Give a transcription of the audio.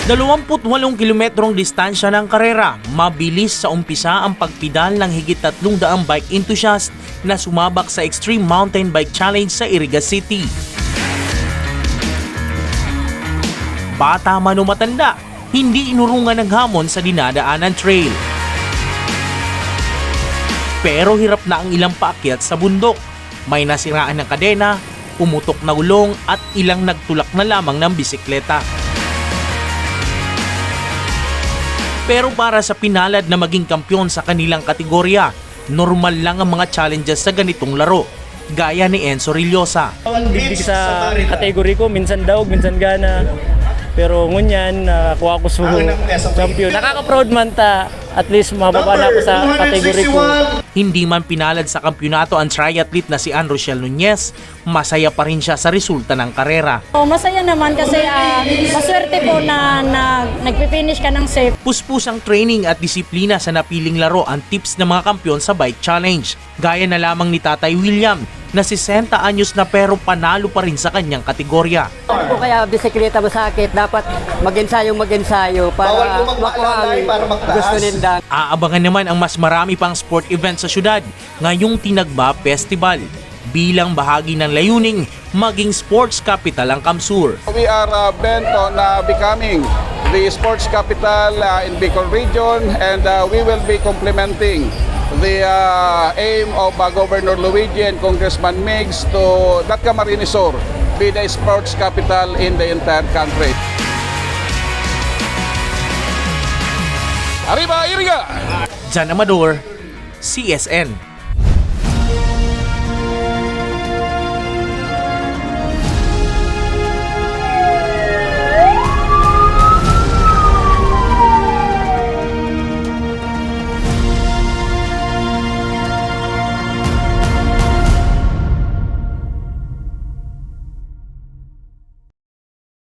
28 kilometrong distansya ng karera, mabilis sa umpisa ang pagpidal ng higit 300 bike enthusiast na sumabak sa Extreme Mountain Bike Challenge sa Iriga City. Bata man o matanda, hindi inurungan ng hamon sa dinadaanan trail. Pero hirap na ang ilang paakyat sa bundok. May nasiraan ng kadena, pumutok na gulong at ilang nagtulak na lamang ng bisikleta. Pero para sa pinalad na maging kampyon sa kanilang kategorya, normal lang ang mga challenges sa ganitong laro, gaya ni Enzo Rillosa. Bibig sa kategori ko, minsan daog, minsan gana. Pero ngunyan, kuha ko sa champion. Nakaka-proud man ta, at least mababa na ako sa kategori ko. Hindi man pinalad sa kampyonato ang triathlete na si Ann Rochelle Nunez, masaya pa rin siya sa resulta ng karera. Masaya naman kasi maswerte po na nagpipinish ka ng safe. Puspusang training at disiplina sa napiling laro ang tips ng mga kampyon sa Bike Challenge. Gaya na lamang ni Tatay William na 60 anyos na pero panalo pa rin sa kanyang kategorya. Ano po kaya bisikleta masakit? Dapat mag-ensayo para makuha ang gusto nila. Aabangan naman ang mas marami pang sport event sa syudad ngayong Tinagba Festival bilang bahagi ng layuning maging sports capital ang Kamsur. We are bent on becoming the sports capital in Bicol region, and we will be complementing the aim of Governor Luigi and Congressman Migs to that Camarines Sur be the sports capital in the entire country. Arriba, Iriga! Jan Amador, CSN.